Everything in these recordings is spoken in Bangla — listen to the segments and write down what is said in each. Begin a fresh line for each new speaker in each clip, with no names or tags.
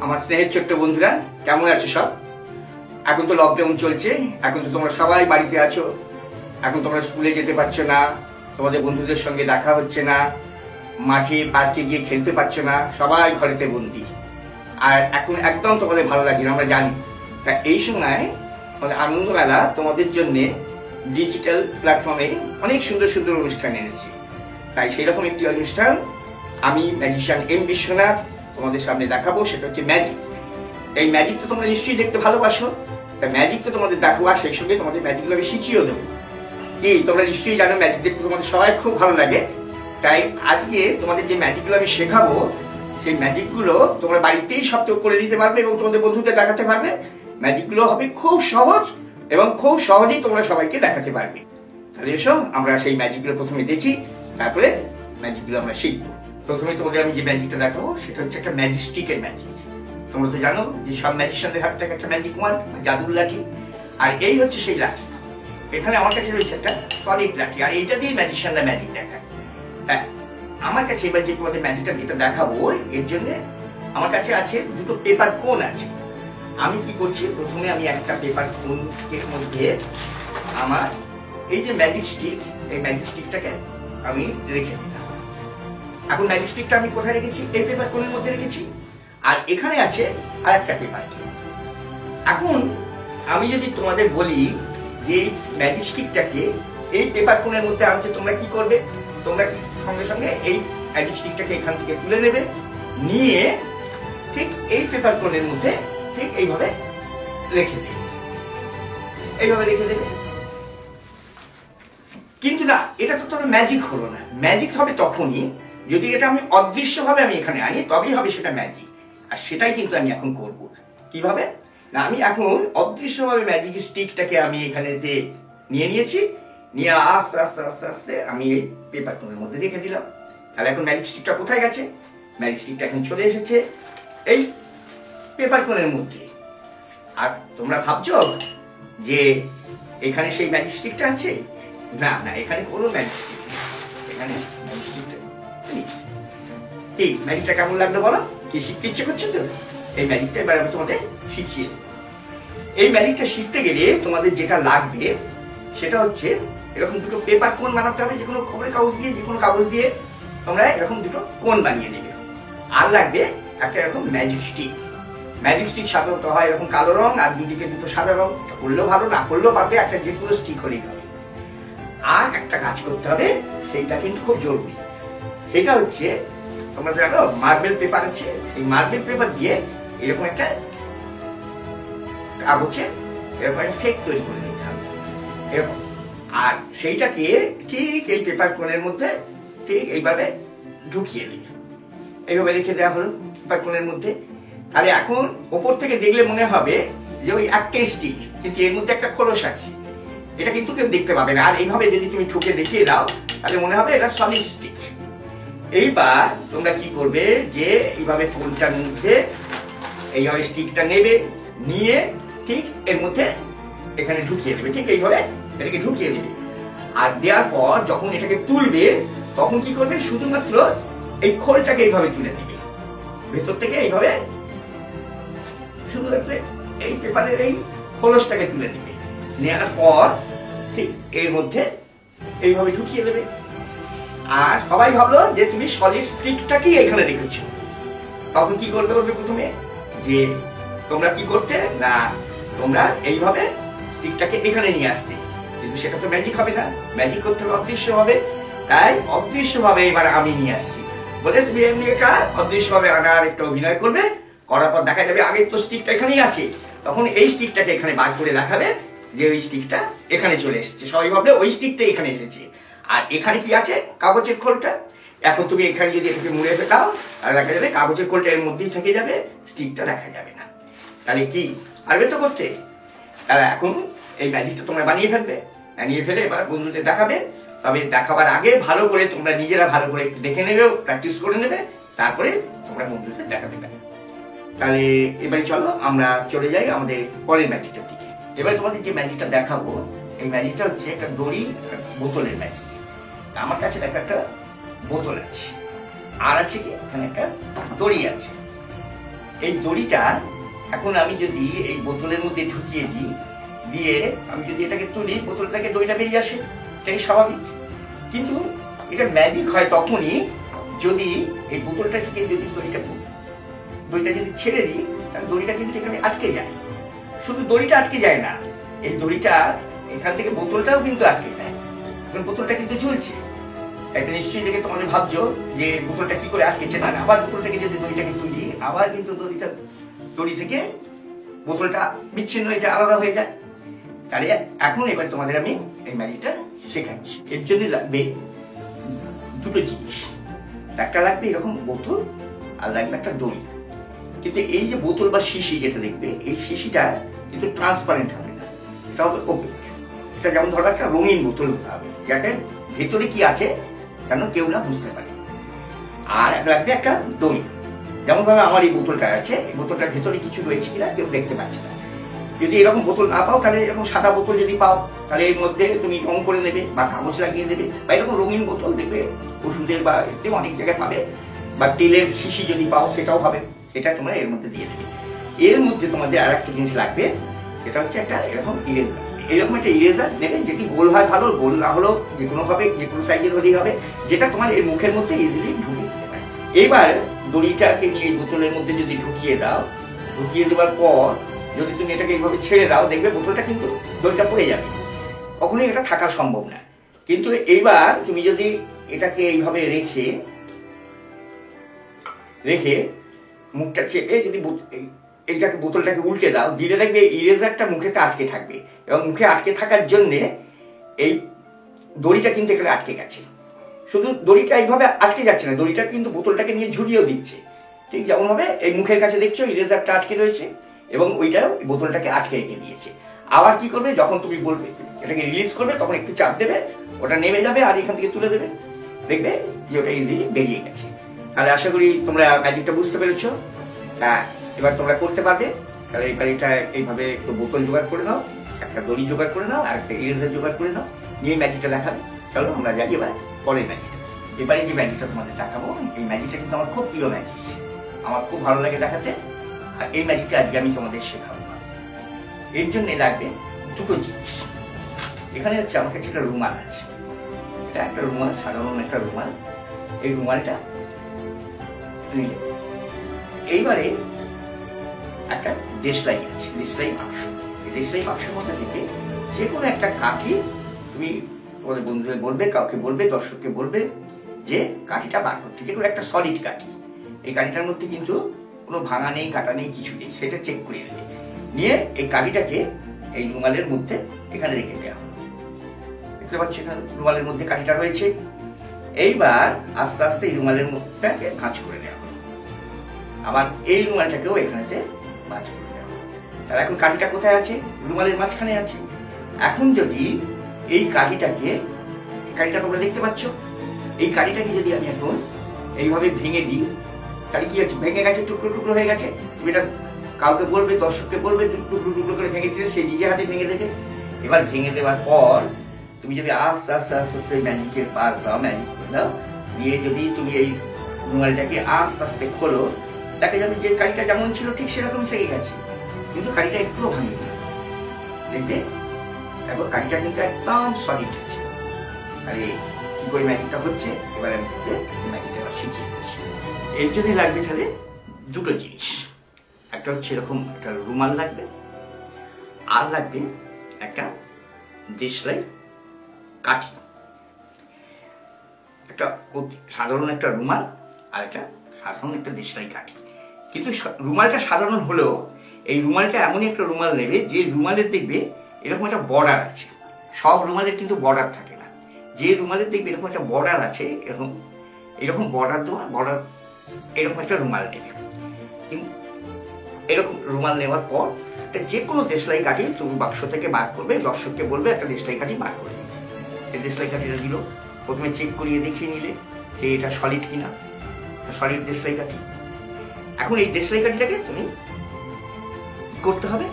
আমার স্নেহের ছোট্ট বন্ধুরা, কেমন আছো সব? এখন তো লকডাউন চলছে, এখন তো তোমরা সবাই বাড়িতে আছো। এখন তোমরা স্কুলে যেতে পারছো না, তোমাদের বন্ধুদের সঙ্গে দেখা হচ্ছে না, মাঠে পার্কে গিয়ে খেলতে পারছো না, সবাই ঘরেতে বন্দি। আর এখন একদম তোমাদের ভালো লাগছে না, আমরা জানি। তা এই সময় আমাদের আনন্দমেলা তোমাদের জন্যে ডিজিটাল প্ল্যাটফর্মে অনেক সুন্দর সুন্দর অনুষ্ঠান এনেছি। তাই সেরকম একটি অনুষ্ঠান আমি ম্যাজিশিয়ান এম বিশ্বনাথ তোমাদের সামনে দেখাবো, সেটা হচ্ছে ম্যাজিক। এই ম্যাজিক তো তোমরা নিশ্চয়ই দেখতে ভালোবাসো, তাই ম্যাজিক তো তোমাদের দেখাবো, আর সেই সঙ্গে তোমাদের ম্যাজিকগুলো আমি শিখিয়েও দেবো। কি তোমরা নিশ্চয়ই জানো ম্যাজিক দেখতে তোমাদের সবাই খুব ভালো লাগে। তাই আজকে তোমাদের যে ম্যাজিকগুলো আমি শেখাবো, সেই ম্যাজিকগুলো তোমরা বাড়িতেই সব করে নিতে পারবে এবং তোমাদের বন্ধুদের দেখাতে পারবে। ম্যাজিকগুলো হবে খুব সহজ এবং খুব সহজেই তোমরা সবাইকে দেখাতে পারবে। তাহলে এসো আমরা সেই ম্যাজিকগুলো প্রথমে দেখি, তারপরে ম্যাজিকগুলো আমরা শিখবো। প্রথমে তোমাদের আমি যে ম্যাজিকটা দেখাবো সেটা হচ্ছে একটা ম্যাজিক স্টিকের ম্যাজিক। তোমরা তো জানো যে সব ম্যাজিশিয়ানদের হাতে থাকে একটা ম্যাজিক ওয়ান্ড, জাদুর লাঠি। আর এই হচ্ছে সেই লাঠি। এখানে আমার কাছে রয়েছে একটা সলিড লাঠি, আর এইটা দিয়ে ম্যাজিশিয়ানরা ম্যাজিক দেখায়। হ্যাঁ, আমার কাছে এবার যে তোমাদের ম্যাজিকটা যেটা দেখাবো, এর জন্য আমার কাছে আছে দুটো পেপার কোন আছে। আমি কি করছি, প্রথমে আমি একটা পেপার কোনের মধ্যে আমার এই যে ম্যাজিক স্টিক, এই ম্যাজিক স্টিকটাকে আমি রেখে দিলাম। এখন ম্যাজিক স্টিকটা আমি কোথায় রেখেছি? এই পেপার কোনের মধ্যে রেখেছি। আর এখানে আছে আর একটা পেপার কোন। এখন আমি যদি তোমাদের বলি যে ম্যাজিক স্টিকটাকে এই পেপার কোনের মধ্যে আনতে, তোমরা কি করবে? তোমরা সঙ্গে সঙ্গে এই ম্যাজিক স্টিকটাকে এখান থেকে তুলে নেবে, নিয়ে ঠিক এই পেপার কোনের মধ্যে ঠিক এইভাবে রেখে দেবে, এইভাবে রেখে দেবে। কিন্তু না, এটা তো তোর ম্যাজিক হলো না। ম্যাজিক হবে তখনই যদি এটা আমি অদৃশ্যভাবে আমি এখানে আনি, তবেই হবে সেটা ম্যাজিক। আর সেটাই কিন্তু আমি এখন করব। কিভাবে না, আমি এখন অদৃশ্যভাবে ম্যাজিক স্টিকটাকে আমি এখানে যে নিয়ে নিয়েছি, নিয়ে আস্তে আস্তে আস্তে আস্তে আমি এই পেপার কোনের মধ্যে রেখে দিলাম। তাহলে এখন ম্যাজিক স্টিকটা কোথায় গেছে? ম্যাজিক স্টিকটা এখন চলে এসেছে এই পেপার কোনের মধ্যে। আর তোমরা ভাবছো যে এখানে সেই ম্যাজিক স্টিকটা আছে? না না, এখানে কোনো ম্যাজিক স্টিক নেই। এখানে ম্যাজিক স্টিকটা কি? ম্যাজিকটা কেমন লাগলো বলো? কি শিখতে ইচ্ছে করছে তো? এই ম্যাজিকটা এবার আমি তোমাদের শিখিয়ে দেব। এই ম্যাজিকটা শিখতে গেলে তোমাদের যেটা লাগবে সেটা হচ্ছে এরকম দুটো পেপার কোন বানাতে হবে। যে কোনো খবরের কাগজ দিয়ে, যে কোনো কাগজ দিয়ে তোমরা এরকম দুটো কোন বানিয়ে নেবে। আর লাগবে একটা এরকম ম্যাজিক স্টিক। ম্যাজিক স্টিক সাধারণত হয় এরকম কালো রং, আর দুদিকে দুটো সাদা রং। করলেও ভালো, না করলেও পারবে, একটা যে কোনো স্টিক হলেই হবে। আর একটা কাজ করতে হবে, সেইটা কিন্তু খুব জরুরি। সেটা হচ্ছে তোমরা জানো মার্বেল পেপার আছে, এই মার্বেল পেপার দিয়ে এরকম একটা কাগজে এরকম একটা ফেক তৈরি করে নিতে হবে এরকম। আর সেইটাকে ঠিক এই পেপার কোনের মধ্যে ঠিক এইভাবে ঢুকিয়ে দিই, এইভাবে রেখে দেওয়া হলো পেপার কোনের মধ্যে। তাহলে এখন ওপর থেকে দেখলে মনে হবে যে ওই একটা স্টিক, কিন্তু এর মধ্যে একটা খোলস আছে। এটা কিন্তু কেউ দেখতে পাবে না। আর এইভাবে যদি তুমি ঠুকে দেখিয়ে দাও, তাহলে মনে হবে এটা সলিড স্টিক। এইবার তোমরা কি করবে, যে এইভাবে কোনটার মধ্যে এইভাবে স্টিকটা নেবে, নিয়ে ঠিক এর মধ্যে এখানে ঢুকিয়ে দেবে, ঠিক এইভাবে এটাকে ঢুকিয়ে দেবে। আর দেওয়ার পর যখন এটাকে তুলবে, তখন কি করবে, শুধুমাত্র এই খোলটাকে এইভাবে তুলে নেবে ভেতর থেকে, এইভাবে শুধুমাত্র এই পেপারের এই খোলসটাকে তুলে নেবে। নেওয়ার পর ঠিক এর মধ্যে এইভাবে ঢুকিয়ে দেবে। আর সবাই ভাবলো যে তুমি সলিড স্টিকটাকেই এখানে রেখেছো। তখন কি করতে হবে, প্রথমে যে তোমরা কি করতে না, তোমরা এইভাবে স্টিকটাকে এখানে নিয়ে আসতে। কিন্তু সেটা তো ম্যাজিক হবে না, ম্যাজিক করতে হবে অদৃশ্য হবে। তাই অদৃশ্য ভাবে এবার আমি নিয়ে আসছি বলে তুমি এমনি একটা অদৃশ্য ভাবে আনার একটা অভিনয় করবে। করার পর দেখা যাবে আগের তো স্টিকটা এখানেই আছে, তখন এই স্টিকটাকে এখানে বার করে দেখাবে যে ওই স্টিকটা এখানে চলে এসেছে। সবাই ভাবলে ওই স্টিকটা এখানে এসেছে। আর এখানে কি আছে, কাগজের খোলটা। এখন তুমি এখানে যদি এটাকে মুড়ে দাও, আর দেখা যাবে কাগজের খোলটা এর মধ্যেই থেকে যাবে, স্টিকটা দেখা যাবে না। তাহলে কি পারবে তো করতে? তাহলে এখন এই ম্যাজিকটা তোমরা বানিয়ে ফেলবে, বানিয়ে ফেলে এবার বন্ধুদের দেখাবে। তবে দেখাবার আগে ভালো করে তোমরা নিজেরা ভালো করে দেখে নেবে, প্র্যাকটিস করে নেবে, তারপরে তোমরা বন্ধুদের দেখাতে পারবে। তাহলে এবারে চলো আমরা চলে যাই আমাদের পরের ম্যাজিকটার দিকে। এবারে তোমাদের যে ম্যাজিকটা দেখাবো, এই ম্যাজিকটা হচ্ছে একটা দড়ি বোতলের ম্যাজিক। আমার কাছে দেখো একটা বোতল আছে, আর আছে কি এখানে একটা দড়ি আছে। এই দড়িটা এখন আমি যদি এই বোতলের মধ্যে ঢুকিয়ে দিই, দিয়ে আমি যদি এটাকে তুলি, বোতল থেকে দড়িটা বেরিয়ে আসে, এটাই স্বাভাবিক। কিন্তু এটা ম্যাজিক হয় তখনই যদি এই বোতলটা থেকে যদি দড়িটা যদি ছেড়ে দিই, তাহলে দড়িটা কিন্তু এখানে আটকে যায়। শুধু দড়িটা আটকে যায় না, এই দড়িটা এখান থেকে বোতলটাও কিন্তু আটকে যায়। এখন বোতলটা কিন্তু ঝুলছে। একটা নিশ্চয়ই দেখে তোমাদের ভাবছো যে বোতলটা কি করে আটকেছে। না, আবার বোতল থেকে যদি দড়িটাকে তুলি, আবার কিন্তু দড়ি থেকে বোতলটা বিচ্ছিন্ন হয়ে যায়, আলাদা হয়ে যায়। তাহলে এখন এবার তোমাদের আমি এই ম্যাজিকটা শেখাচ্ছি। এর জন্য লাগবে দুটো জিনিস। একটা লাগবে এরকম বোতল, আর লাগবে একটা দড়ি। কিন্তু এই যে বোতল বা শিশি যেটা দেখবে, এই শিশিটা কিন্তু ট্রান্সপারেন্ট হবে না, এটা হবে ওপেক। এটা যেমন ধরো একটা রঙিন বোতল হতে হবে, যাতে ভেতরে কি আছে যেন কেউ না বুঝতে পারে। আর লাগবে একটা দড়ি। যেমন ভাবে আমার এই বোতলটা আছে, এই বোতলটার ভেতরে কিছু রয়েছে কিনা কেউ দেখতে পাচ্ছে না। যদি এরকম বোতল না পাও, তাহলে এরকম সাদা বোতল যদি পাও, তাহলে এর মধ্যে তুমি রং করে নেবে বা কাগজ লাগিয়ে দেবে, বা এরকম রঙিন বোতল দেখবে ওষুধের বা অনেক জায়গায় পাবে, বা তেলের শিশি যদি পাও সেটাও হবে, এটা তোমরা এর মধ্যে দিয়ে দেবে। এর মধ্যে তোমাদের আর একটা জিনিস লাগবে, সেটা হচ্ছে একটা এরকম ইরেজার। এরকম একটা ইরেজার নেবে, যেটি গোল হয় ভালো, গোল না হলেও যে কোনো হবে, যে কোনো সাইজের হলেই হবে, যেটা তোমার এই মুখের মধ্যে ইজিলি ঢুকিয়ে দিতে পারে। এবার দড়িটাকে নিয়ে এই বোতলের মধ্যে যদি ঢুকিয়ে দাও, ঢুকিয়ে দেওয়ার পর যদি তুমি এটাকে এইভাবে ছেড়ে দাও, দেখবে বোতলটা কিন্তু দড়িটা পড়ে যাবে, কখনোই এটা থাকা সম্ভব না। কিন্তু এইবার তুমি যদি এটাকে এইভাবে রেখে মুখটা চেপে যদি এইটাকে বোতলটাকে উল্টে দাও, দিলে দেখবে ইরেজারটা মুখেতে আটকে থাকবে, এবং মুখে আটকে থাকার জন্যে এই দড়িটা কিন্তু এখানে আটকে গেছে। শুধু দড়িটা এইভাবে আটকে যাচ্ছে না, দড়িটা কিন্তু বোতলটাকে নিয়ে ঝুলিয়েও দিচ্ছে। ঠিক যেমন ভাবে এই মুখের কাছে দেখছো ইরেজারটা আটকে রয়েছে, এবং ওইটাও বোতলটাকে আটকে রেখে দিয়েছে। আবার কি করবে, যখন তুমি বলবে এটাকে রিলিজ করবে, তখন একটু চাপ দেবে, ওটা নেমে যাবে, আর এখান থেকে তুলে দেবে, দেখবে যে ওটা ইজিলি বেরিয়ে গেছে। তাহলে আশা করি তোমরা ম্যাজিকটা বুঝতে পেরেছো। হ্যাঁ, এবার তোমরা করতে পারবে। তাহলে এবার এটা এইভাবে একটু বোতল জোগাড় করে নাও, একটা দড়ি জোগাড় করে নাও, আর একটা ইরেজার জোগাড় করে নাও, নিয়ে ম্যাজিকটা দেখাবে। চলো আমরা যাই এবার পরের ম্যাজিকটা। এবারে যে ম্যাজিকটা তোমাদের দেখাবো, এই ম্যাজিকটা কিন্তু আমার খুব প্রিয় ম্যাজিক, আমার খুব ভালো লাগে দেখাতে। আর এই ম্যাজিকটা আজকে আমি তোমাদের শেখাবো। এর জন্য লাগবে দুটো জিনিস। এখানে হচ্ছে আমার কাছে একটা রুমাল আছে, এটা একটা রুমাল, সাধারণ একটা রুমাল। এই রুমালটা এইবারে একটা দেশলাই আছে, দেশলাই বাক্স। এই দেশলাই বাক্সের মধ্যে থেকে যে কোনো একটা কাঠি তুমি তোমাদের বন্ধুদের বলবে, কাউকে বলবে, দর্শককে বলবে যে কাঠিটা বার করতে, যে কোনো একটা সলিড কাঠি। এই কাঠিটার মধ্যে কিন্তু কোনো ভাঙা নেই, কাটা নেই, কিছু নেই, সেটা চেক করে নেবে। নিয়ে এই কাঠিটাকে এই রুমালের মধ্যে এখানে রেখে দেওয়া হলো। দেখতে পাচ্ছ এখানে রুমালের মধ্যে কাঠিটা রয়েছে। এইবার আস্তে আস্তে এই রুমালের মধ্যে ভাঁজ করে দেওয়া হলো। আবার এই রুমালটাকেও এখানেতে ভাঁজ করে দেওয়া হলো। তাহলে এখন কাঠিটা কোথায় আছে? রুমালের মাঝখানে আছে। এখন যদি এই কাঠিটাকে, কাঠিটা তোমরা দেখতে পাচ্ছ, এই কাঠিটাকে যদি আমি এখন এইভাবে ভেঙে দিই, তাহলে কি আছে? ভেঙে গেছে, টুকরো টুকরো হয়ে গেছে। তুমি এটা কাউকে বলবে, দর্শককে বলবে টুকরো টুকরো করে ভেঙে দিতে, সে নিজে হাতে ভেঙে দেবে। এবার ভেঙে দেওয়ার পর তুমি যদি আস্তে আস্তে আস্তে আস্তে ম্যাজিকের পাস দাও, ম্যাজিক করে দাও, দিয়ে যদি তুমি এই রুমালটাকে আস্তে আস্তে খোলো, দেখা যাবে যে কাঠিটা যেমন ছিল ঠিক সেরকম থেকে গেছে, কিন্তু কাঠিটা একটুও ভাঙেনি। দেখবে দেখো কাঠিটা কিন্তু একদম সলিড আছে। আরে কি করে ম্যাজিকটা হচ্ছে, এবার আমি ম্যাজিকটা শিখিয়ে দিচ্ছি। এর জন্য লাগবে তাহলে দুটো জিনিস। একটা হচ্ছে এরকম একটা রুমাল লাগবে, আর লাগবে একটা দেশলাই কাঠি। একটা সাধারণ একটা রুমাল আর একটা সাধারণ একটা দেশলাই কাঠি। কিন্তু রুমালটা সাধারণ হলেও এই রুমালটা এমনই একটা রুমাল নেবে যে রুমালের দেখবে এরকম একটা বর্ডার আছে। সব রুমালের কিন্তু বর্ডার থাকে না। যে রুমালের দেখবে এরকম একটা বর্ডার আছে, এরকম বর্ডার দেওয়া, বর্ডার এরকম একটা রুমাল নেবে। এরকম রুমাল নেওয়ার পর যে কোনো দেশলাই কাঠি তুমি বাক্স থেকে বার করবে, দর্শককে বলবে একটা দেশলাই কাঠি বার করে দিতে। এই দেশলাই কাঠিটা দিল, প্রথমে চেক করিয়ে দেখিয়ে নিলে যে এটা সলিড কিনা, সলিড দেশলাই কাঠি। এখন এই দেশলাই কাঠিটাকে তুমি কি করতে হবে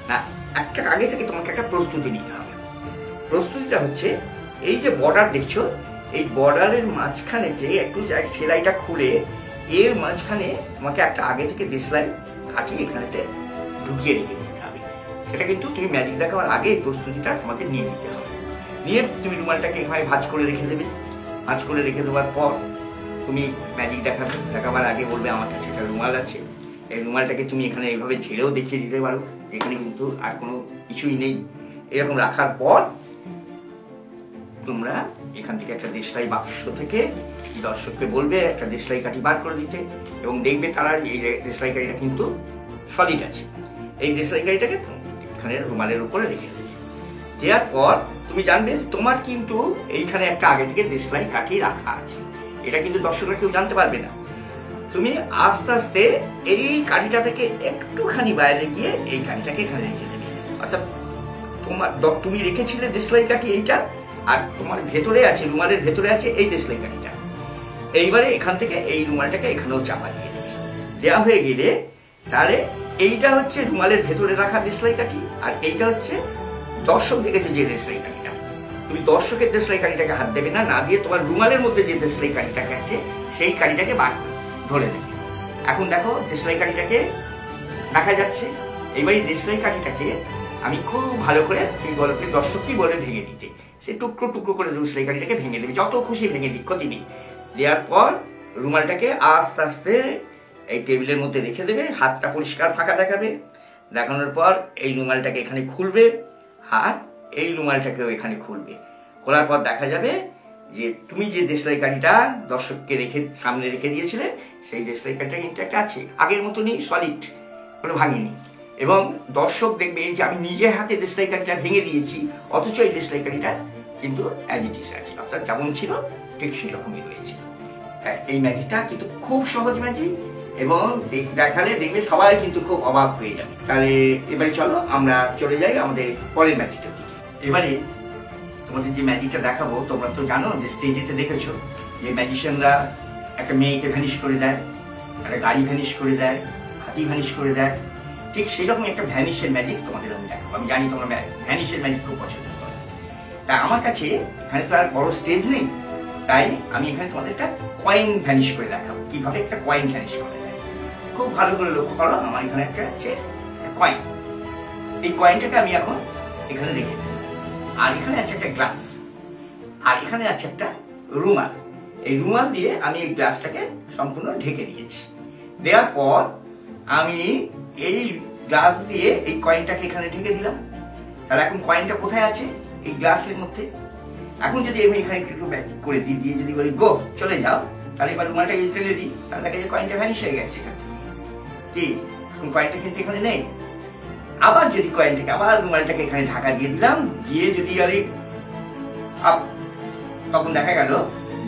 না, একটা আগে থেকে তোমাকে একটা প্রস্তুতি নিতে হবে। প্রস্তুতিটা হচ্ছে এই যে বর্ডার দেখছো, এই বর্ডারের মাঝখানে যে একটু সেলাইটা খুলে এর মাঝখানে তোমাকে একটা আগে থেকে দেশলাই কাঠি এখানেতে ঢুকিয়ে রেখে দিতে হবে। সেটা কিন্তু তুমি ম্যাজিক দেখাবার আগে এই প্রস্তুতিটা তোমাকে নিয়ে নিতে হবে। নিয়ে তুমি রুমালটাকে এখানে ভাঁজ করে রেখে দেবে। ভাঁজ করে রেখে দেওয়ার পর তুমি ম্যাজিক দেখাবার আগে বলবে আমার কাছে একটা রুমাল আছে, এই রুমালটাকে তুমি এখানে এইভাবে ছেড়েও দেখিয়ে দিতে পারো, এখানে কিন্তু আর কোনো কিছুই নেই। এরকম রাখার পর তোমরা এখান থেকে একটা দেশলাই বাক্স থেকে দর্শককে বলবে একটা দেশলাই কাঠি বার করে দিতে, এবং দেখবে তারা এই দেশলাই কাঠিটা কিন্তু সলিড আছে। এই দেশলাই কাঠিটাকে এখানে রুমালের উপরে রেখে দেবে। দেওয়ার পর তুমি জানবে তোমার কিন্তু এইখানে একটা আগে থেকে দেশলাই কাঠি রাখা আছে, এটা কিন্তু দর্শকরা কেউ জানতে পারবে না। তুমি আস্তে আস্তে এই কাঠিটা থেকে একটুখানি বাইরে গিয়ে এই কাঠিটাকে এখানে রেখে দেবে। অর্থাৎ তুমি রেখেছিলে দেশলাই কাঠি এইটা, আর তোমার ভেতরে আছে, রুমালের ভেতরে আছে এই দেশলাই কাঠিটা। এইবারে এখান থেকে এই রুমালটাকে এখানেও চাপা দিয়ে দেবে। দেওয়া হয়ে গেলে তাহলে এইটা হচ্ছে রুমালের ভেতরে রাখা দেশলাই কাঠি, আর এইটা হচ্ছে দর্শক দেখেছে যে দেশলাই কাঠিটা। তুমি দর্শকের দেশলাই কাঠিটাকে হাত দেবে না, না দিয়ে তোমার রুমালের মধ্যে যে দেশলাই কাঠিটাকে আছে সেই কাঠিটাকে ধরে দেবে। এখন দেখো দেশলাই কাঠিটাকে দেখা যাচ্ছে। এইবার এই দেশলাই কাঠিটাকে আমি খুব ভালো করে তুমি বলবে দর্শক কি বলে ভেঙে দিতে, সে টুকরো টুকরো করে দেশলাই কাঠিটাকে ভেঙে দেবে, যত খুশি ভেঙে দিক, ক্ষতি নেই। দেওয়ার পর রুমালটাকে আস্তে আস্তে এই টেবিলের মধ্যে রেখে দেবে, হাতটা পরিষ্কার ফাঁকা দেখাবে। দেখানোর পর এই রুমালটাকে এখানে খুলবে, আর এই রুমালটাকেও এখানে খুলবে। খোলার পর দেখা যাবে যে তুমি যে দেশলাই কাঠিটা দর্শককে সামনে রেখে দিয়েছিলে সেই দেশলাই কাঠিটা কিন্তু একটা আছে, আগের মতনই সলিড, কোনো ভাঙেনি। এবং দর্শক দেখবে যে আমি নিজের হাতে দেশলাই কাঠিটা ভেঙে দিয়েছি, অথচ এই দেশলাই কাঠিটা কিন্তু অ্যাজ ইট ইজ আছে, অর্থাৎ যেমন ছিল ঠিক সেই রকমই রয়েছে। এই ম্যাজিকটা কিন্তু খুব সহজ ম্যাজিক, এবং দেখালে দেখবে সবাই কিন্তু খুব অবাক হয়ে যাবে। তাহলে এবারে চলো আমরা চলে যাই আমাদের পরের ম্যাজিকটার দিকে। এবারে তোমাদের যে ম্যাজিকটা দেখাবো, তোমরা তো জানো যে স্টেজেতে দেখেছো যে ম্যাজিশিয়ানরা একটা মেয়েকে ভ্যানিশ করে দেয়, একটা গাড়ি ভ্যানিশ করে দেয়, হাতি ভ্যানিশ করে দেয়। ঠিক সেই রকম একটা ভ্যানিশের ম্যাজিক তোমাদের আমি দেখাবো। আমি জানি তোমরা ভ্যানিশের ম্যাজিক খুব পছন্দ করো, তাই আমার কাছে এখানে তো আর বড় স্টেজ নেই, তাই আমি এখানে তোমাদের একটা কয়েন ভ্যানিশ করে দেখাবো, কিভাবে একটা কয়েন ভ্যানিশ করে দেয়। খুব ভালো করে লক্ষ্য করো, আমার এখানে একটা আছে কয়েন। এই কয়েনটাকে আমি এখন এখানে রেখে দেবো, আর এখানে আছে একটা গ্লাস, আর এখানে আছে একটা রুমাল। এই রুমাল দিয়ে আমি এই গ্লাসটাকে সম্পূর্ণ ঢেকে দিয়েছি। দেওয়ার পর আমি এই গ্লাস দিয়ে এই কয়েনটাকে এখানে ঢেকে দিলাম। তাহলে এখন কয়েনটা কোথায় আছে? এই গ্লাসের মধ্যে। এখন যদি আমি এখানে একটু ব্যাক করে দিয়ে যদি বলি গো চলে যাও, তাহলে এবার রুমালটাকে ফেলে দিই, তাহলে দেখা যায় কয়েনটা ভ্যানিশ হয়ে গেছে এখান থেকে। কি এখন কয়েনটা কিন্তু এখানে নেই। আবার যদি কয়েনটাকে আবার রুমালটাকে এখানে ঢাকা দিয়ে দিলাম, দিয়ে যদি তখন দেখা গেল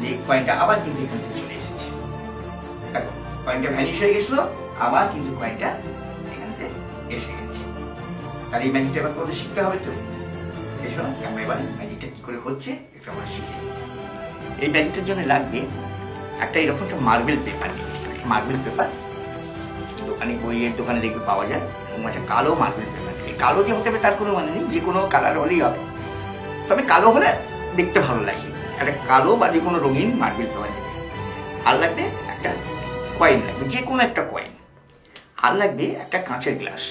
যে কয়েনটা আবার কিন্তু এখান থেকে চলে এসেছে। দেখো কয়েনটা ভ্যানিশ হয়ে গেছিল, আবার কিন্তু কয়েনটা এখান থেকে এসে গেছে। তাহলে এই ম্যাজিকটা এবার করে শিখতে হবে। তো এসো আমরা এবার ম্যাজিকটা কি করে হচ্ছে এটা আমরা শিখি। এই ম্যাজিকটার জন্য লাগবে একটা এরকম একটা মার্বেল পেপার। মার্বেল পেপার দোকানে, বইয়ের দোকানে দেখবে পাওয়া যায়, এবং একটা কালো মার্বেল পেপার। এই কালো যে হতে হবে তার কোনো মানে নেই, যে কোনো কালার হলেই হবে, তবে কালো হলে দেখতে ভালো লাগবে। একটা কালো বা যে কোনো রঙিন মার্বেল পেপার দেবে। আর লাগবে একটা কয়েন, লাগবে যে কোনো একটা কয়েন। আর লাগবে একটা কাঁচের গ্লাস।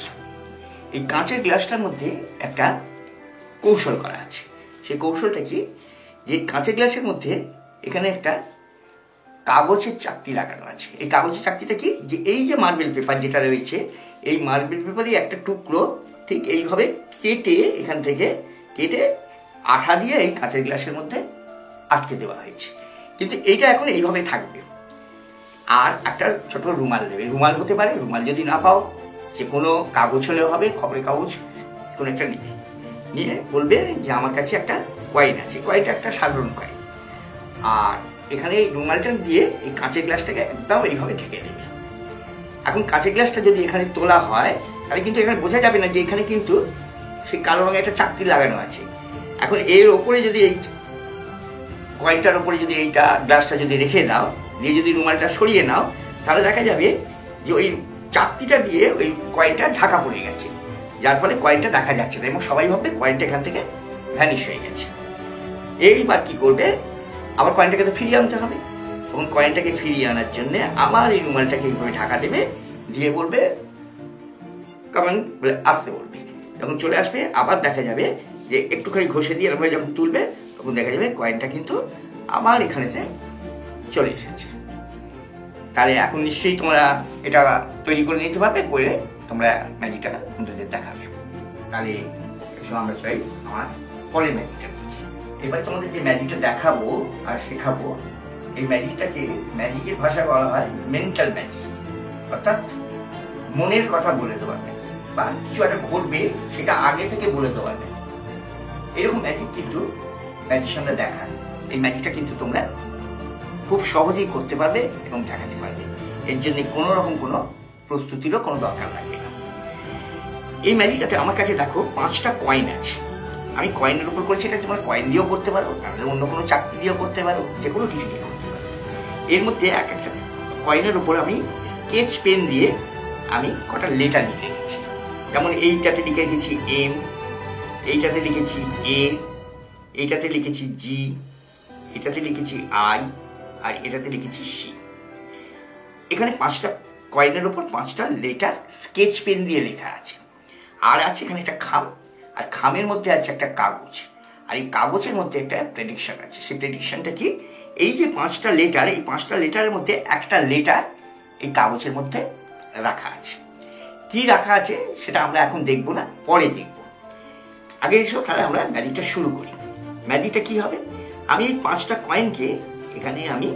এই কাঁচের গ্লাসটার মধ্যে একটা কৌশল করা আছে। সেই কৌশলটা কি, যে কাঁচের গ্লাসের মধ্যে এখানে একটা কাগজের চাকতি লাগানো আছে। এই কাগজের চাকতিটা কি, যে এই যে মার্বেল পেপার যেটা রয়েছে, এই মার্বেল পেপারই একটা টুকরো ঠিক এইভাবে কেটে, এখান থেকে কেটে আঠা দিয়ে এই কাঁচের গ্লাসের মধ্যে আটকে দেওয়া হয়েছে। কিন্তু এইটা এখন এইভাবে থাকবে। আর একটা ছোট রুমাল দেবে, রুমাল হতে পারে, রুমাল যদি না পাও যে কোনো কাগজ হলেও হবে, খবরের কাগজ কোনো একটা নেবে, নিয়ে বলবে যে আমার কাছে একটা কয়েন আছে। কয়েনটা একটা সাধারণ কয়েন। আর এখানে এই রুমালটা দিয়ে এই কাঁচের গ্লাসটাকে একদম এইভাবে ঢেকে দেবে। এখন কাঁচের গ্লাসটা যদি এখানে তোলা হয়, তাহলে কিন্তু এখানে বোঝা যাবে না যে এখানে কিন্তু সেই কালো রঙের একটা চাকতি লাগানো আছে। এখন এর ওপরে যদি এই কয়েনটার ওপরে যদি এইটা গ্লাসটা যদি রেখে দাও, দিয়ে যদি রুমালটা সরিয়ে নাও, তাহলে দেখা যাবে যে ওই চাকতিটা দিয়ে ওই কয়েনটা ঢাকা পড়ে গেছে, যার ফলে কয়েনটা দেখা যাচ্ছে না, এবং সবাই ভাববে কয়েনটা এখান থেকে ভ্যানিশ হয়ে গেছে। এইবার কি করবে, আবার কয়েনটাকে তো ফিরিয়ে আনতে হবে। এবং কয়েনটাকে ফিরিয়ে আনার জন্য আবার এই রুমালটাকে এইভাবে ঢাকা দেবে, দিয়ে বলবে কামান বলে আসতে বলবে। যখন চলে আসবে আবার দেখা যাবে যে একটুখানি ঘষে দিয়ে এরপরে যখন তুলবে তখন দেখা যাবে কয়েনটা কিন্তু আবার এখানেতে চলে এসেছে। তাহলে এখন নিশ্চয়ই তোমরা এটা তৈরি করে নিতে পারবে, করে তোমরা ম্যাজিকটা বন্ধুদের দেখাবে। তাহলে এসব আমরা চাই আমার পরের ম্যাজিকটা। এবারে তোমাদের যে ম্যাজিকটা দেখাবো আর শেখাবো, এই ম্যাজিকটাকে ম্যাজিকের ভাষায় বলা হয় মেন্টাল ম্যাজিক, অর্থাৎ মনের কথা বলে দেওয়ার ম্যাজিক, বা কিছু একটা ঘটবে সেটা আগে থেকে বলে দেওয়ার ম্যাজিক। এরকম ম্যাজিক কিন্তু ম্যাজিশিয়ানরা দেখায়। এই ম্যাজিকটা কিন্তু তোমরা খুব সহজেই করতে পারবে এবং দেখাতে পারবে। এর জন্য কোনো রকম কোনো প্রস্তুতিরও কোনো দরকার লাগবে না। এই ম্যাজিকটাতে আমার কাছে দেখো 5টা কয়েন আছে। আমি কয়েনের উপর করেছি, এটা তোমরা কয়েন দিয়েও করতে পারো, তাহলে অন্য কোনো চাকরি দিয়েও করতে পারো, যে কোনো কিছু দিয়ে করতে পারো। এর মধ্যে এক একটা কয়েনের উপর আমি স্কেচ পেন দিয়ে আমি কটা লেটার লিখে রেখেছি। যেমন এইটাতে লিখে রেখেছি এম, এইটাতে লিখেছি এ, এইটাতে লিখেছি জি, এটাতে লিখেছি আই, আর এটাতে লিখেছি সি। এখানে 5টা কয়েনের উপর 5টা লেটার স্কেচ পেন দিয়ে লেখা আছে। আর আছে এখানে একটা খাম, আর খামের মধ্যে আছে একটা কাগজ, আর এই কাগজের মধ্যে একটা প্রেডিকশন আছে। সেই প্রেডিকশনটা কি, এই যে 5টা লেটার, এই 5টা লেটারের মধ্যে একটা লেটার এই কাগজের মধ্যে রাখা আছে। কি রাখা আছে সেটা আমরা এখন দেখব না, পরে দেখব। আগে এসো তাহলে আমরা ম্যাজিকটা শুরু করি। ম্যাজিকটা কি হবে, আমি এই 5টা কয়েনকে এখানে আমি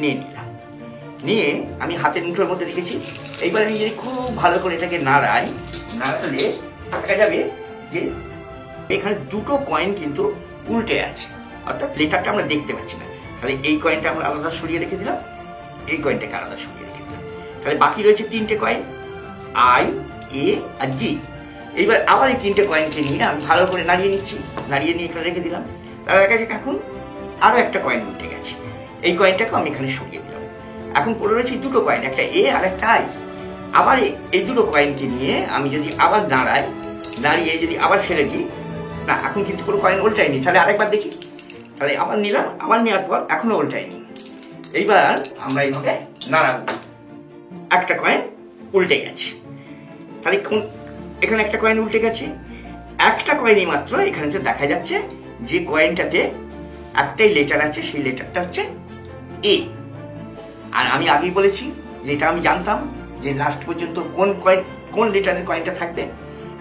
নিয়ে নিলাম, নিয়ে আমি হাতের মুঠোর মধ্যে রেখেছি। এইবার আমি যদি খুব ভালো করে এটাকে নাড়াই, নাড়ালে দেখা যাবে যে এখানে 2টো কয়েন কিন্তু উল্টে আছে, অর্থাৎ লেটারটা আমরা দেখতে পাচ্ছি না। তাহলে এই কয়েনটা আমরা আলাদা সরিয়ে রেখে দিলাম, এই কয়েনটাকে আলাদা সরিয়ে রেখে দিলাম। তাহলে বাকি রয়েছে 3টে কয়েন, আই, এ আর জি। এইবার আবার এই 3টে কয়েনকে নিয়ে আমি ভালো করে নাড়িয়ে নিচ্ছি, নাড়িয়ে নিয়ে এখানে রেখে দিলাম। তাহলে দেখা যাচ্ছে এখন আরও একটা কয়েন উল্টে গেছে, এই কয়েনটাকে আমি এখানে সরিয়ে দিলাম। এখন পড়ে রয়েছে 2টো কয়েন, একটা এ আর একটা আই। আবার এই 2টো কয়েনকে নিয়ে আমি যদি আবার নাড়াই, নাড়িয়ে যদি আবার ফেলে দিই, না এখন কিন্তু কোনো কয়েন উল্টায়নি। তাহলে আরেকবার দেখি, তাহলে আবার নিলাম, আবার নেওয়ার পর এখনো উল্টায়নি। এইবার আমরা এইভাবে নাড়াবো, একটা কয়েন উল্টে গেছে। তাহলে এখানে একটা কয়েন উল্টে গেছে, একটা কয়েনই মাত্র এখানে দেখা যাচ্ছে যে কয়েনটাতে একটাই লেটার আছে, সেই লেটারটা হচ্ছে এ। আর আমি আগেই বলেছি যে এটা আমি জানতাম যে লাস্ট পর্যন্ত কোন লেটারের কয়েনটা থাকবে,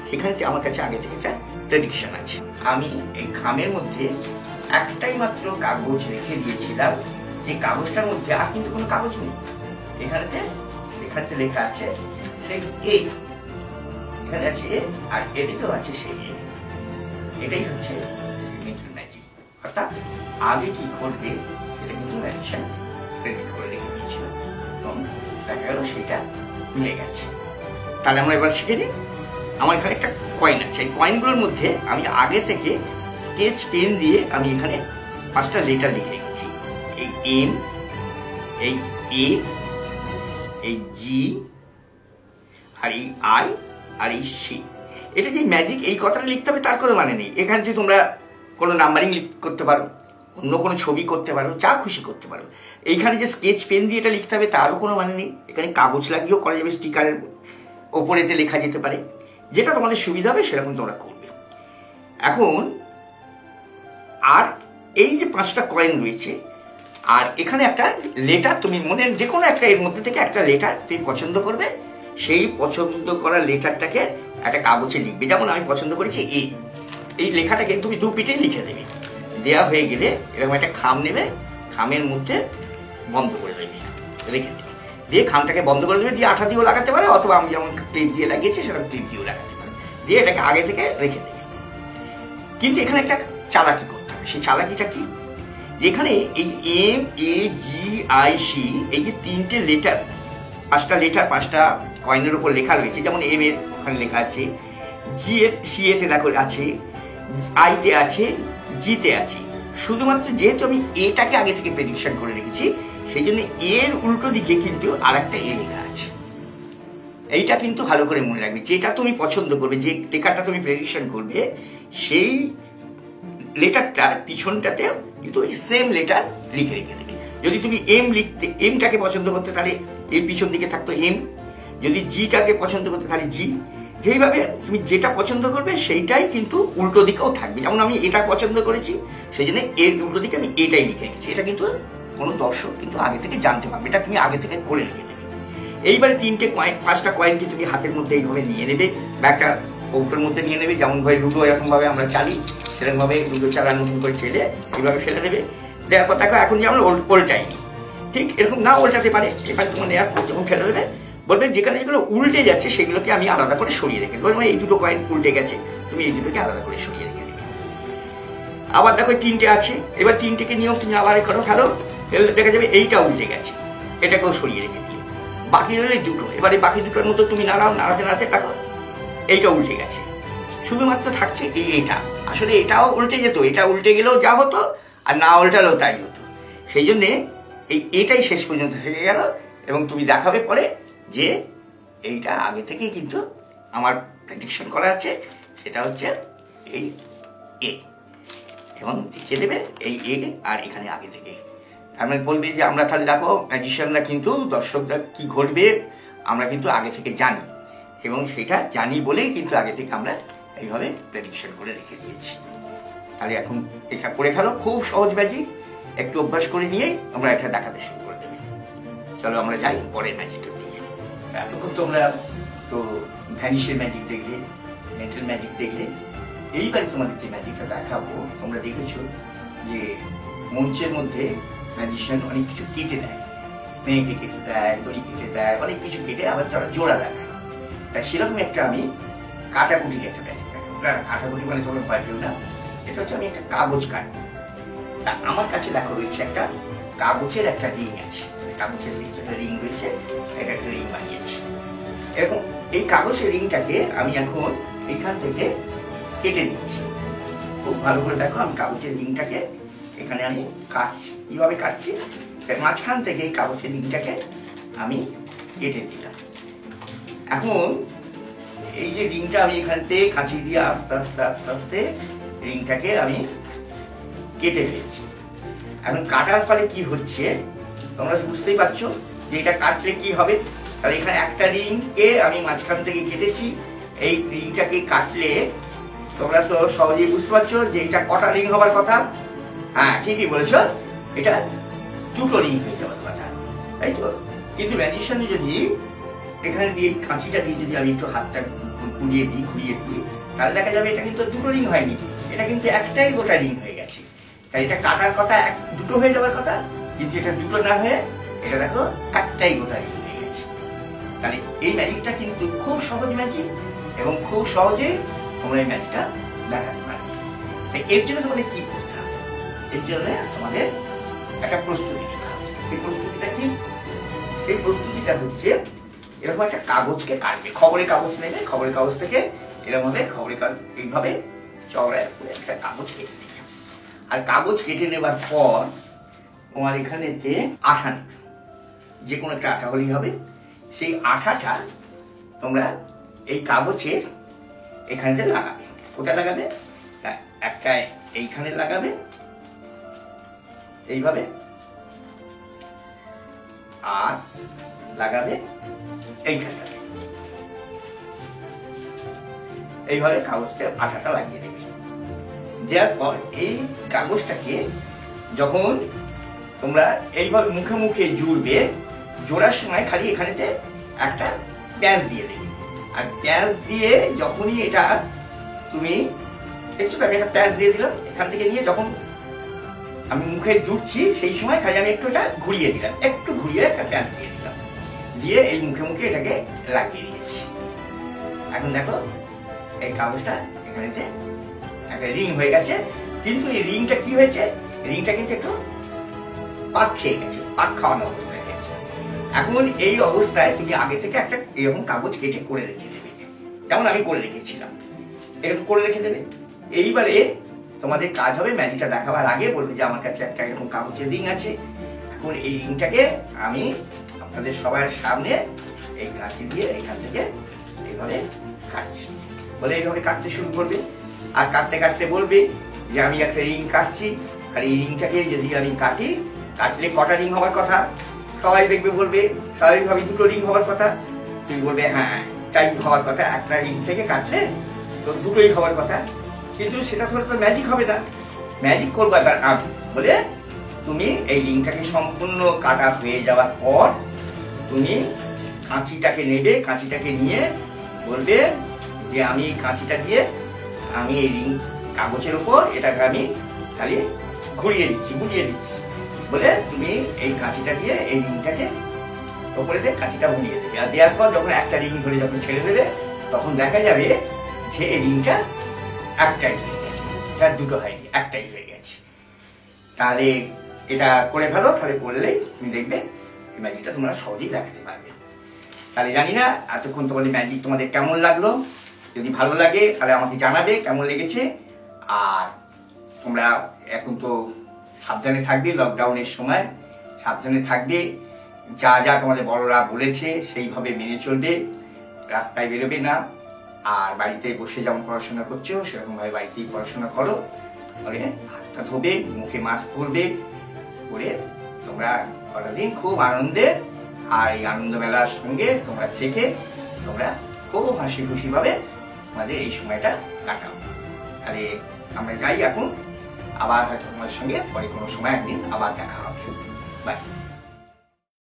সেখানে আমার কাছে আগে থেকে একটা প্রেডিকশন আছে। আমি এই খামের মধ্যে একটাই মাত্র কাগজ রেখে দিয়েছিলাম, যে কাগজটার মধ্যে আর কিন্তু কোনো কাগজ নেই। এখানেতে লেখা আছে সেই এ, এখানে আছে এ, আর এদিকেও আছে সেই এ। এটাই হচ্ছে মেন্টাল ম্যাজিক, অর্থাৎ আগে কি ঘটবে সেটা কিন্তু ম্যাজিশিয়ান প্রেডিক্ট করে রেখে দিয়েছিল এবং দেখা গেল সেটা মিলে গেছে। তাহলে আমরা এবার শিখে নিই। আমার এখানে একটা কয়েন আছে, এই কয়েনগুলোর মধ্যে আমি আগে থেকে স্কেচ পেন দিয়ে আমি এখানে 5টা লেটার লিখে রেখেছি। এই এম, এই এ, এই জি, আর এই আই, আর এই সি। এটা যে ম্যাজিক এই কথাটা লিখতে হবে তার কোনো মানে নেই। এখানে যদি তোমরা কোনো নাম্বারিং করতে পারো, অন্য কোনো ছবি করতে পারো, যা খুশি করতে পারো। এইখানে যে স্কেচ পেন দিয়ে এটা লিখতে হবে তারও কোনো মানে নেই। এখানে কাগজ লাগিয়েও করা যাবে, স্টিকারের ওপরেতে লেখা যেতে পারে, যেটা তোমাদের সুবিধা হবে সেরকম তোমরা করবে। এখন আর এই যে 5টা কয়েন রয়েছে, আর এখানে একটা লেটার, তুমি মনের যে কোনো একটা এর মধ্যে থেকে একটা লেটার তুমি পছন্দ করবে, সেই পছন্দ করা লেটারটাকে একটা কাগজে লিখবে। যেমন আমি পছন্দ করেছি এ, এই লেখাটাকে তুমি 2 পিঠে লিখে দেবে। দেওয়া হয়ে গেলে এরকম একটা খাম নেবে, খামের মধ্যে বন্ধ করে দেবে, রেখে দেবে, দিয়ে খামটাকে বন্ধ করে দেবে, দিয়ে আঠা দিয়েও লাগাতে পারে, অথবা আমি যেমন ক্লিপ দিয়ে লাগিয়েছি সেরকম ক্লিপ দিয়েও লাগাতে পারে, দিয়ে এটাকে আগে থেকে রেখে দেবে। কিন্তু এখানে একটা চালাকি করতে হবে। সেই চালাকিটা কি, যেখানে এই M, A, G, I, C, এই যে 3টে লেটার, 5টা লেটার 5টা কয়েনের উপর লেখা রয়েছে। যেমন এম এর ওখানে লেখা আছে, জি এ, সি এতে দেখো আছে, আইতে আছে, জিতে আছে। শুধুমাত্র যেহেতু আমি এটাকে আগে থেকে প্রেডিকশন করে রেখেছি, সেই জন্য এর উল্টো দিকে কিন্তু আর একটা এ লেখা আছে। এইটা কিন্তু ভালো করে মনে রাখবে, যেটা তুমি পছন্দ করবে, যে লেখাটা তুমি প্রেডিকশন করবে, সেই লেটারটার পিছনটাতে কিন্তু ওই সেম লেটার লিখে রেখে দেবে। যদি তুমি এম লিখতে, এমটাকে পছন্দ করতে, তাহলে এর পিছন দিকে থাকতো এম। যদি জিটাকে পছন্দ করতে তাহলে জি, যেইভাবে তুমি যেটা পছন্দ করবে সেইটাই কিন্তু উল্টো দিকেও থাকবে। যেমন আমি এটা পছন্দ করেছি, সেই জন্য এর উল্টো দিকে আমি এটাই লিখে রেখেছি। এটা কিন্তু কোনো দর্শক কিন্তু আগে থেকে জানতে পারবে, এটা তুমি আগে থেকে করে রেখে দেবে। এইবারে 3টে কয়েন, 5টা কয়েনকে তুমি হাতের মধ্যে এইভাবে নিয়ে নেবে বা একটা কৌটোর মধ্যে নিয়ে নেবে। যেমনভাবে লুডো এরকমভাবে আমরা চালি, সেরকমভাবে লুডো চালা নতুন করে ছেলে এইভাবে ফেলে দেবে। দেওয়ার পর দেখো এখন যেমন ওল্টাইনি, ঠিক এরকম না ওল্টাতে পারে। এবার তোমার নেওয়ার পর যখন ফেলে দেবে বলবে যেখানে যেগুলো উল্টে যাচ্ছে সেগুলোকে আমি আলাদা করে সরিয়ে রেখে দেবো। মানে এই 2টো কয়েন উল্টে গেছে, তুমি এই 2টোকে আলাদা করে সরিয়ে রেখে দেবে। আবার দেখো 3টে আছে, এবার 3টেকে নিয়েও তুমি আবার করো, খেলো, দেখা যাবে এইটা উল্টে গেছে, এটাকেও সরিয়ে রেখে দিলে। বাকি রইলে 2টো, এবারে বাকি 2টোর মতো তুমি নাড়াতে নাড়াতে দেখো এইটা উল্টে গেছে, শুধুমাত্র থাকছে এইটা। আসলে এটাও উল্টে যেত, এটা উল্টে গেলেও যা হতো আর না উল্টালেও তাই হতো। সেই জন্যে এটাই শেষ পর্যন্ত থেকে গেল এবং তুমি দেখাবে পরে যে এইটা আগে থেকেই কিন্তু আমার প্রেডিকশন করা আছে, সেটা হচ্ছে এই এ, এবং দেখিয়ে দেবে এই এ আর এখানে আগে থেকে। তার মানে বলবে যে আমরা তাহলে দেখো ম্যাজিশিয়ানরা কিন্তু দর্শকরা কি ঘটবে আমরা কিন্তু আগে থেকে জানি, এবং সেটা জানি বলেই কিন্তু আগে থেকে আমরা এইভাবে প্রেডিকশন করে রেখে দিয়েছি। তাহলে এখন এটা করে ফেলো, খুব সহজ ম্যাজিক, একটু অভ্যাস করে নিয়েই আমরা এটা দেখাতে শুরু করে দেবে। চলো আমরা যাই পরের ম্যাজিকটার দিকে। এতক্ষণ তোমরা তো ভ্যানিশের ম্যাজিক দেখলে, মেন্টাল ম্যাজিক দেখলে। এইবারে তোমাদের যে ম্যাজিকটা দেখাবো, তোমরা দেখেছো যে মঞ্চের মধ্যে ম্যাজিশিয়ান অনেক কিছু কেটে দেয়, মেয়েকে কেটে দেয়, দড়ি কেটে দেয়, অনেক কিছু কেটে আবার তারা জোড়া দেখায়। তাই সেরকম একটা আমি কাটাকুটির একটা ম্যাজিক দেখাবো। কাটাকুটি মানে তোমরা ভয় পেও না, এটা হচ্ছে আমি একটা কাগজ কাটবো। তা আমার কাছে দেখো রয়েছে একটা কাগজের একটা রিং আছে, কাগজের একটা রিং রয়েছে, এটা একটা রিং বানিয়েছি এরকম। এই কাগজের রিংটাকে আমি এখন এইখান থেকে কেটে দিচ্ছি। খুব ভালো করে দেখো, আমি কাগজের রিংটাকে এখানে আমি কাটছি। কিভাবে কাটছি, মাঝখান থেকে এই কাগজের রিংটাকে আমি কেটে দিলাম। এখন এই যে রিংটা আমি এখান থেকে কাঁচি দিয়ে আস্তে আস্তে আস্তে আস্তে রিংটাকে আমি কেটে ফেলছি। এখন কাটার ফলে কি হচ্ছে তোমরা বুঝতেই পারছো যে এটা কাটলে কি হবে। তাহলে এখানে একটা রিংকে আমি মাঝখান থেকে কেটেছি, এই রিংটাকে কাটলে তোমরা তো সহজেই বুঝতে পারছো যে এটা কটা রিং হবার কথা। হ্যাঁ ঠিকই বলেছো, এটা 2টো রিং হয়ে যাওয়ার কথা, তাই তো। কিন্তু ম্যাজিশিয়ানে যদি এখানে দিয়ে কাঁচিটা দিয়ে যদি আমি একটু হাতটা ঘুরিয়ে দিই তাহলে দেখা যাবে এটা কিন্তু 2টো রিং হয়নি, এটা কিন্তু একটাই গোটা রিং হয়ে গেছে। তাই এটা কাটার কথা 2টো হয়ে যাওয়ার কথা, কিন্তু এটা 2টো না হয়ে এটা দেখো একটাই গোটা রিং হয়ে গেছে। তাহলে এই ম্যাজিকটা কিন্তু খুব সহজ ম্যাজিক এবং খুব সহজে তোমরা এই ম্যাজিকটা দেখাতে পারবে। তাই এর জন্য তোমাদের কি করতে হবে, এর জন্য তোমাদের একটা প্রস্তুতি নিতে হবে। এই প্রস্তুতিটা কি, সেই প্রস্তুতিটা হচ্ছে এরকম একটা কাগজকে কাটবে, খবরের কাগজ নেবে, খবরের কাগজ থেকে এরকম ভাবে খবরের কাগজ এইভাবে চওড়ায় একটা কাগজ কেটে নেবে। আর কাগজ কেটে নেবার পর তোমার এখানেতে আঠা নেবে, যে কোনো একটা আঠা হলেই হবে। সেই আঠাটা তোমরা এই কাগজের এখানেতে লাগাবে। কোথায় লাগাবে, একটা এইখানে লাগাবে এইভাবে, আর লাগাবে এইখানটাতে, এইভাবে কাগজটা আঠাটা লাগিয়ে দেবে। দেওয়ার পর এই কাগজটাকে যখন তোমরা এইভাবে মুখে মুখে জুড়বে, জোড়ার সময় খালি এখানেতে একটা প্যাঁচ দিয়ে দেবে। আর প্যাঁচ দিয়ে যখনই এটা তুমি দেখছো, আমি একটা প্যাঁচ দিয়ে দিলাম এখান থেকে নিয়ে, যখন আমি মুখে জুড়ছি সেই সময় খালি আমি একটু এটা ঘুরিয়ে দিলাম, একটু ঘুরিয়ে একটা প্যাঁচ দিয়ে দিলাম, দিয়ে এই মুখে মুখে এটাকে লাগিয়ে দিয়েছি। এখন দেখো এই কাগজটা এখানেতে একটা রিং হয়ে গেছে। কিন্তু এই রিংটা কি হয়েছে, রিংটা কিন্তু একটু পাক খেয়ে গেছে, পাক খাওয়ানো অবস্থায় গেছে। এখন এই অবস্থায় তুমি আগে থেকে একটা এরকম কাগজ কেটে করে রেখে দেবে, যেমন আমি করে রেখেছিলাম, এরকম করে রেখে দেবে। এইবারে তোমাদের কাজ হবে ম্যাজিকটা দেখাবার আগে বলবে যে আমার কাছে একটা এরকম কাগজের রিং আছে। এখন এই রিংটাকে আমি আপনাদের সবার সামনে এই কাঁচি দিয়ে এখান থেকে এইভাবে কাটছি বলে এইভাবে কাটতে শুরু করবে। আর কাটতে কাটতে বলবে যে আমি একটা রিং কাটছি, আর এই রিংটাকে যদি আমি কাটি, কাটলে কটা রিং হওয়ার কথা, সবাই দেখবে বলবে স্বাভাবিকভাবে 2টো রিং হওয়ার কথা। তুমি বলবে হ্যাঁ একটাই হওয়ার কথা, একটা রিং থেকে কাটলে তো দুটোই হওয়ার কথা, কিন্তু সেটা ধরে তো ম্যাজিক হবে না। ম্যাজিক করবো তার আমি বলে তুমি এই রিংটাকে সম্পূর্ণ কাটা হয়ে যাওয়ার পর তুমি কাঁচিটাকে নেবে, কাঁচিটাকে নিয়ে বলবে যে আমি কাঁচিটা দিয়ে আমি এই রিং কাগজের উপর এটাকে আমি খালি ঘুরিয়ে দিচ্ছি, বুলিয়ে দিচ্ছি বলে তুমি এই কাঁচিটা দিয়ে এই রিংটাকে ওপরে দিয়ে কাঁচিটা বুলিয়ে দেবে। আর দেওয়ার পর যখন একটা রিং ধরে যখন ছেড়ে দেবে তখন দেখা যাবে যে এই রিংটা একটাই হয়ে গেছে, এটা দুটো হয়নি, একটাই হয়ে গেছে। তাহলে এটা করে ফেলো, তাহলে করলেই তুমি দেখবে এই ম্যাজিকটা তোমরা সহজেই দেখাতে পারবে। তাহলে জানি না এতক্ষণ তোমাদের ম্যাজিক তোমাদের কেমন লাগলো। যদি ভালো লাগে তাহলে আমাকে জানাবে কেমন লেগেছে। আর তোমরা এখন তো সাবধানে থাকবে, লকডাউনের সময় সাবধানে থাকবে, যা যা তোমাদের বড়রা বলেছে সেইভাবে মেনে চলবে, রাস্তায় বেরোবে না। আর বাড়িতে বসে যেমন পড়াশোনা করছো সেরকমভাবে বাড়িতেই পড়াশোনা করো, করে হাতটা ধোবে, মুখে মাস্ক পরবে, করে তোমরা কটা দিন খুব আনন্দে আর এই আনন্দ মেলার সঙ্গে তোমরা থেকে তোমরা খুব হাসি খুশিভাবে আমাদের এই সময়টা কাটাও। তাহলে আমরা যাই এখন, আবার হয়তো তোমাদের সঙ্গে পরে কোনো সময় একদিন আবার দেখা হবে। বাই।